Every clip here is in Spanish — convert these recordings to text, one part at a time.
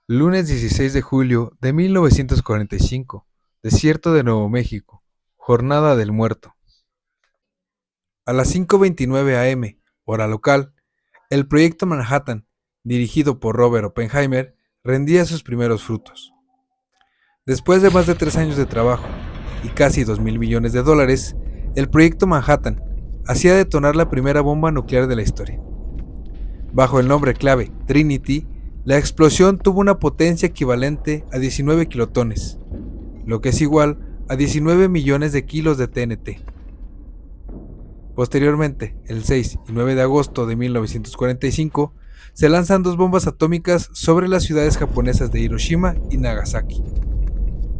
Lunes 16 de julio de 1945, desierto de Nuevo México, Jornada del Muerto. A las 5:29 am, hora local, el proyecto Manhattan, dirigido por Robert Oppenheimer, rendía sus primeros frutos. Después de más de 3 años de trabajo y casi 2.000 millones de dólares, el proyecto Manhattan hacía detonar la primera bomba nuclear de la historia. Bajo el nombre clave Trinity, la explosión tuvo una potencia equivalente a 19 kilotones, lo que es igual a 19 millones de kilos de TNT. Posteriormente, el 6 y 9 de agosto de 1945, se lanzan dos bombas atómicas sobre las ciudades japonesas de Hiroshima y Nagasaki.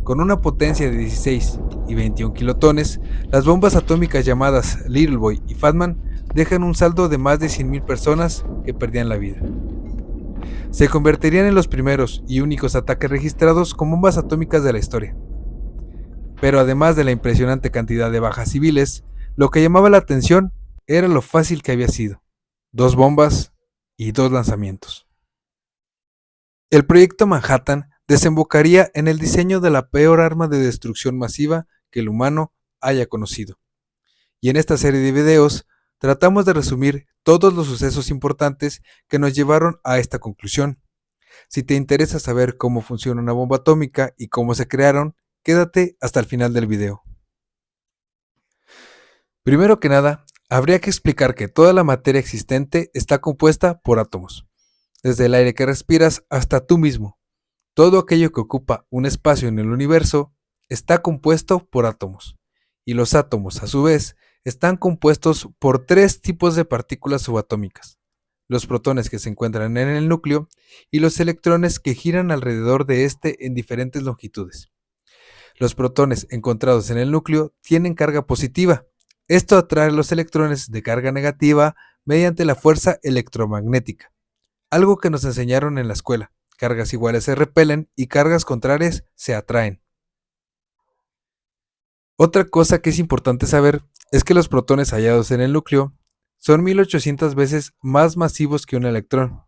Con una potencia de 16 y 21 kilotones, las bombas atómicas llamadas Little Boy y Fat Man dejan un saldo de más de 100.000 personas que perdían la vida. Se convertirían en los primeros y únicos ataques registrados con bombas atómicas de la historia. Pero además de la impresionante cantidad de bajas civiles, lo que llamaba la atención era lo fácil que había sido. 2 bombas y 2 lanzamientos. El proyecto Manhattan desembocaría en el diseño de la peor arma de destrucción masiva que el humano haya conocido. Y en esta serie de videos tratamos de resumir todos los sucesos importantes que nos llevaron a esta conclusión. Si te interesa saber cómo funciona una bomba atómica y cómo se crearon, quédate hasta el final del video. Primero que nada, habría que explicar que toda la materia existente está compuesta por átomos, desde el aire que respiras hasta tú mismo. Todo aquello que ocupa un espacio en el universo está compuesto por átomos, y los átomos, a su vez, están compuestos por 3 tipos de partículas subatómicas: los protones que se encuentran en el núcleo y los electrones que giran alrededor de este en diferentes longitudes. Los protones encontrados en el núcleo tienen carga positiva. Esto atrae los electrones de carga negativa mediante la fuerza electromagnética, algo que nos enseñaron en la escuela. Cargas iguales se repelen y cargas contrarias se atraen. Otra cosa que es importante saber es que los protones hallados en el núcleo son 1800 veces más masivos que un electrón,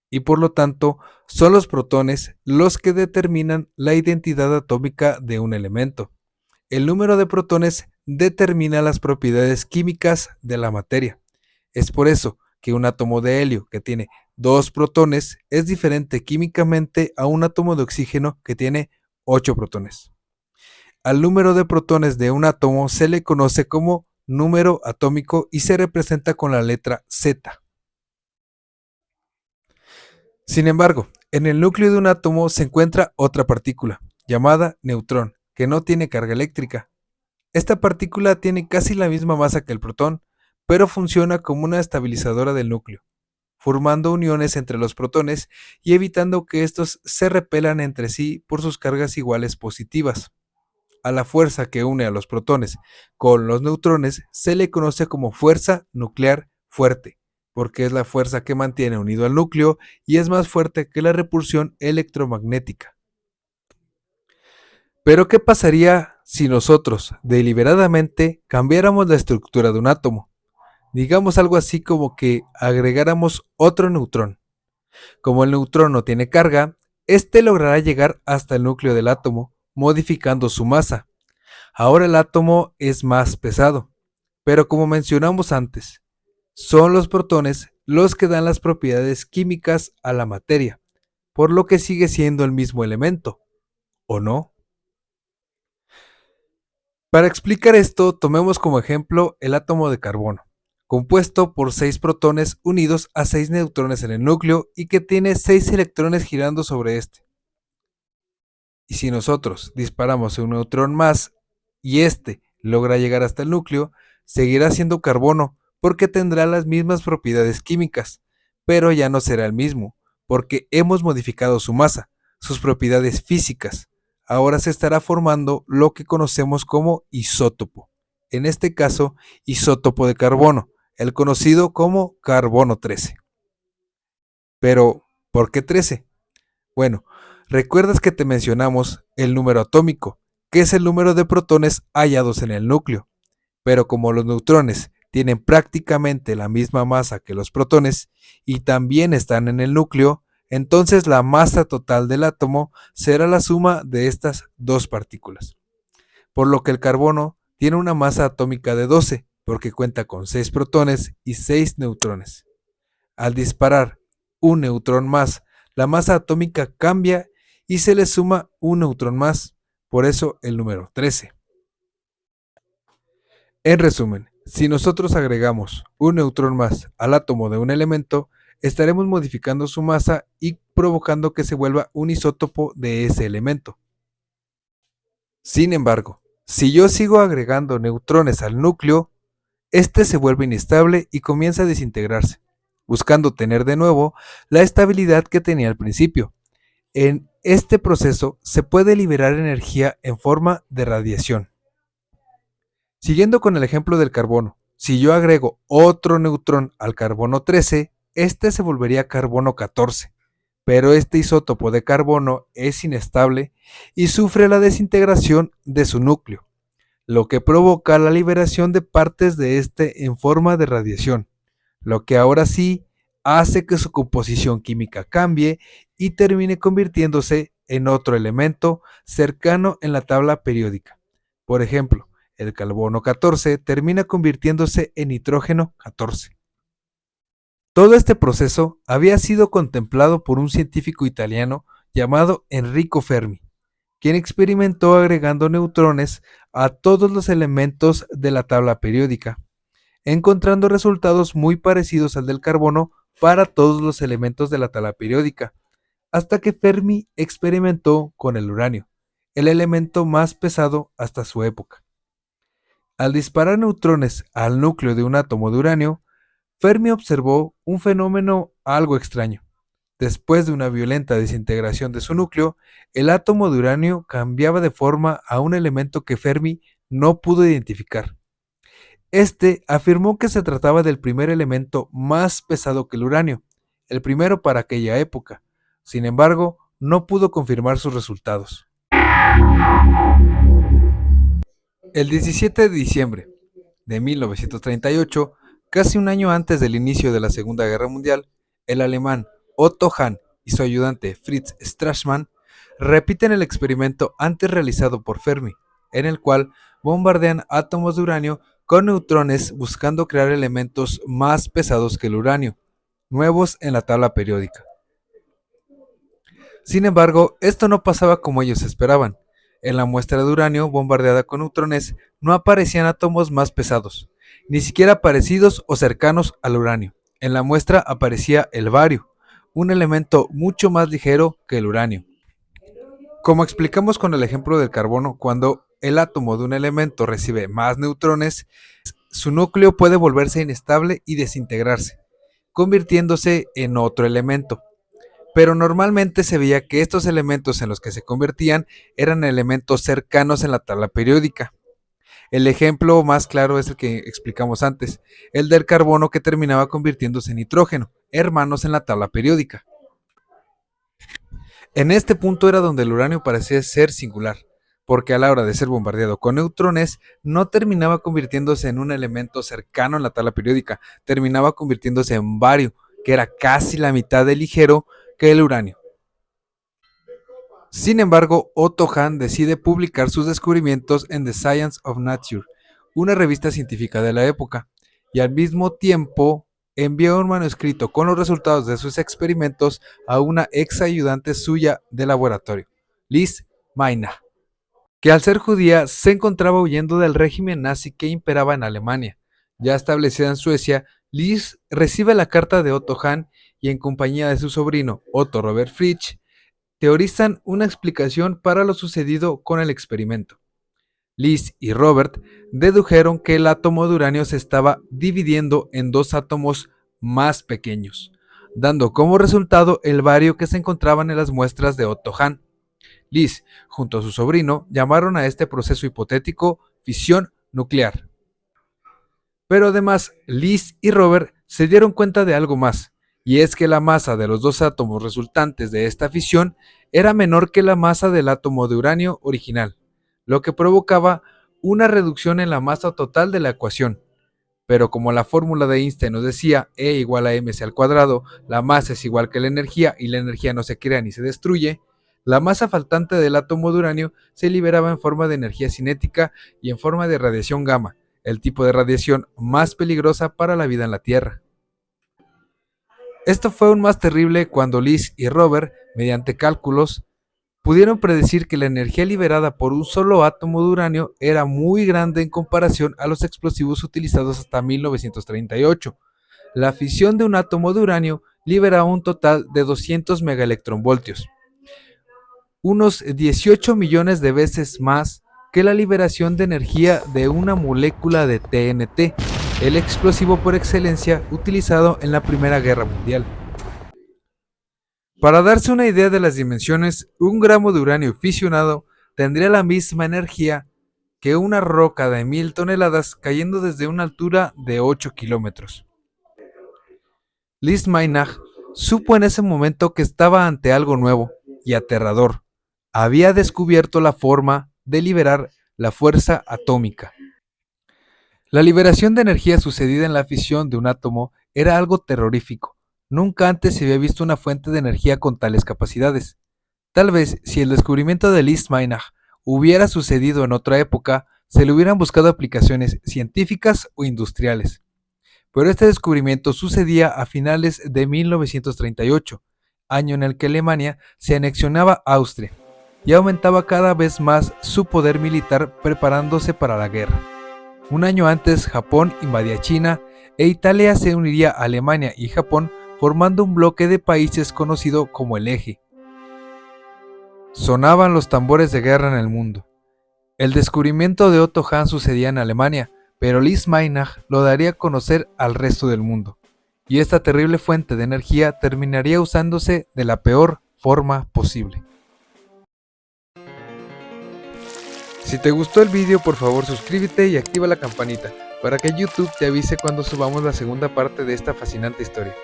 y por lo tanto son los protones los que determinan la identidad atómica de un elemento. El número de protones determina las propiedades químicas de la materia. Es por eso que un átomo de helio que tiene 2 protones es diferente químicamente a un átomo de oxígeno que tiene 8 protones. Al número de protones de un átomo se le conoce como número atómico y se representa con la letra Z. Sin embargo, en el núcleo de un átomo se encuentra otra partícula, llamada neutrón, que no tiene carga eléctrica. Esta partícula tiene casi la misma masa que el protón, pero funciona como una estabilizadora del núcleo, formando uniones entre los protones y evitando que estos se repelan entre sí por sus cargas iguales positivas. A la fuerza que une a los protones con los neutrones se le conoce como fuerza nuclear fuerte, porque es la fuerza que mantiene unido al núcleo y es más fuerte que la repulsión electromagnética. Pero ¿qué pasaría si nosotros deliberadamente cambiáramos la estructura de un átomo? Digamos algo así como que agregáramos otro neutrón. Como el neutrón no tiene carga, este logrará llegar hasta el núcleo del átomo, modificando su masa. Ahora el átomo es más pesado, pero como mencionamos antes, son los protones los que dan las propiedades químicas a la materia, por lo que sigue siendo el mismo elemento, ¿o no? Para explicar esto, tomemos como ejemplo el átomo de carbono, compuesto por 6 protones unidos a 6 neutrones en el núcleo y que tiene 6 electrones girando sobre este. Y si nosotros disparamos un neutrón más y este logra llegar hasta el núcleo, seguirá siendo carbono porque tendrá las mismas propiedades químicas, pero ya no será el mismo, porque hemos modificado su masa, sus propiedades físicas. Ahora se estará formando lo que conocemos como isótopo, en este caso isótopo de carbono, el conocido como carbono 13. Pero, ¿por qué 13? Bueno, recuerdas que te mencionamos el número atómico, que es el número de protones hallados en el núcleo, pero como los neutrones tienen prácticamente la misma masa que los protones y también están en el núcleo, Entonces la masa total del átomo será la suma de estas dos partículas. Por lo que el carbono tiene una masa atómica de 12, porque cuenta con 6 protones y 6 neutrones. Al disparar un neutrón más, la masa atómica cambia y se le suma un neutrón más, por eso el número 13. En resumen, si nosotros agregamos un neutrón más al átomo de un elemento, estaremos modificando su masa y provocando que se vuelva un isótopo de ese elemento. Sin embargo, si yo sigo agregando neutrones al núcleo, este se vuelve inestable y comienza a desintegrarse, buscando tener de nuevo la estabilidad que tenía al principio. En este proceso se puede liberar energía en forma de radiación. Siguiendo con el ejemplo del carbono, si yo agrego otro neutrón al carbono 13, este se volvería carbono 14, pero este isótopo de carbono es inestable y sufre la desintegración de su núcleo, lo que provoca la liberación de partes de este en forma de radiación, lo que ahora sí hace que su composición química cambie y termine convirtiéndose en otro elemento cercano en la tabla periódica. Por ejemplo, el carbono 14 termina convirtiéndose en nitrógeno 14. Todo este proceso había sido contemplado por un científico italiano llamado Enrico Fermi, quien experimentó agregando neutrones a todos los elementos de la tabla periódica, encontrando resultados muy parecidos al del carbono para todos los elementos de la tabla periódica, hasta que Fermi experimentó con el uranio, el elemento más pesado hasta su época. Al disparar neutrones al núcleo de un átomo de uranio, Fermi observó un fenómeno algo extraño. Después de una violenta desintegración de su núcleo, el átomo de uranio cambiaba de forma a un elemento que Fermi no pudo identificar. Este afirmó que se trataba del primer elemento más pesado que el uranio, el primero para aquella época. Sin embargo, no pudo confirmar sus resultados. El 17 de diciembre de 1938, casi un año antes del inicio de la Segunda Guerra Mundial, el alemán Otto Hahn y su ayudante Fritz Strassmann repiten el experimento antes realizado por Fermi, en el cual bombardean átomos de uranio con neutrones buscando crear elementos más pesados que el uranio, nuevos en la tabla periódica. Sin embargo, esto no pasaba como ellos esperaban. En la muestra de uranio bombardeada con neutrones no aparecían átomos más pesados, ni siquiera parecidos o cercanos al uranio. En la muestra aparecía el bario, un elemento mucho más ligero que el uranio. Como explicamos con el ejemplo del carbono, cuando el átomo de un elemento recibe más neutrones, su núcleo puede volverse inestable y desintegrarse, convirtiéndose en otro elemento. Pero normalmente se veía que estos elementos en los que se convertían eran elementos cercanos en la tabla periódica. El ejemplo más claro es el que explicamos antes, el del carbono que terminaba convirtiéndose en nitrógeno, hermanos en la tabla periódica. En este punto era donde el uranio parecía ser singular, porque a la hora de ser bombardeado con neutrones no terminaba convirtiéndose en un elemento cercano en la tabla periódica, terminaba convirtiéndose en bario, que era casi la mitad de ligero que el uranio. Sin embargo, Otto Hahn decide publicar sus descubrimientos en The Science of Nature, una revista científica de la época, y al mismo tiempo envió un manuscrito con los resultados de sus experimentos a una ex ayudante suya de laboratorio, Liz Maynard, que al ser judía se encontraba huyendo del régimen nazi que imperaba en Alemania. Ya establecida en Suecia, Liz recibe la carta de Otto Hahn y en compañía de su sobrino Otto Robert Fritzsche, teorizan una explicación para lo sucedido con el experimento. Liz y Robert dedujeron que el átomo de uranio se estaba dividiendo en dos átomos más pequeños, dando como resultado el bario que se encontraban en las muestras de Otto Hahn. Liz, junto a su sobrino, llamaron a este proceso hipotético fisión nuclear. Pero además, Liz y Robert se dieron cuenta de algo más, y es que la masa de los dos átomos resultantes de esta fisión era menor que la masa del átomo de uranio original, lo que provocaba una reducción en la masa total de la ecuación. Pero como la fórmula de Einstein nos decía E igual a mc al cuadrado, la masa es igual que la energía y la energía no se crea ni se destruye, la masa faltante del átomo de uranio se liberaba en forma de energía cinética y en forma de radiación gamma, el tipo de radiación más peligrosa para la vida en la Tierra. Esto fue aún más terrible cuando Liz y Robert, mediante cálculos, pudieron predecir que la energía liberada por un solo átomo de uranio era muy grande en comparación a los explosivos utilizados hasta 1938. La fisión de un átomo de uranio liberaba un total de 200 megaelectronvoltios, unos 18 millones de veces más que la liberación de energía de una molécula de TNT, el explosivo por excelencia utilizado en la Primera Guerra Mundial. Para darse una idea de las dimensiones, un gramo de uranio fisionado tendría la misma energía que una roca de 1000 toneladas cayendo desde una altura de 8 kilómetros. Liz Maynard supo en ese momento que estaba ante algo nuevo y aterrador. Había descubierto la forma de liberar la fuerza atómica. La liberación de energía sucedida en la fisión de un átomo era algo terrorífico. Nunca antes se había visto una fuente de energía con tales capacidades. Tal vez si el descubrimiento de Liz Maynard hubiera sucedido en otra época, se le hubieran buscado aplicaciones científicas o industriales. Pero este descubrimiento sucedía a finales de 1938, año en el que Alemania se anexionaba a Austria y aumentaba cada vez más su poder militar preparándose para la guerra. Un año antes, Japón invadía China e Italia se uniría a Alemania y Japón formando un bloque de países conocido como el Eje. Sonaban los tambores de guerra en el mundo. El descubrimiento de Otto Hahn sucedía en Alemania, pero Liz Maynard lo daría a conocer al resto del mundo, y esta terrible fuente de energía terminaría usándose de la peor forma posible. Si te gustó el vídeo, por favor suscríbete y activa la campanita para que YouTube te avise cuando subamos la segunda parte de esta fascinante historia.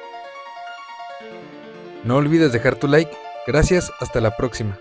No olvides dejar tu like. Gracias, hasta la próxima.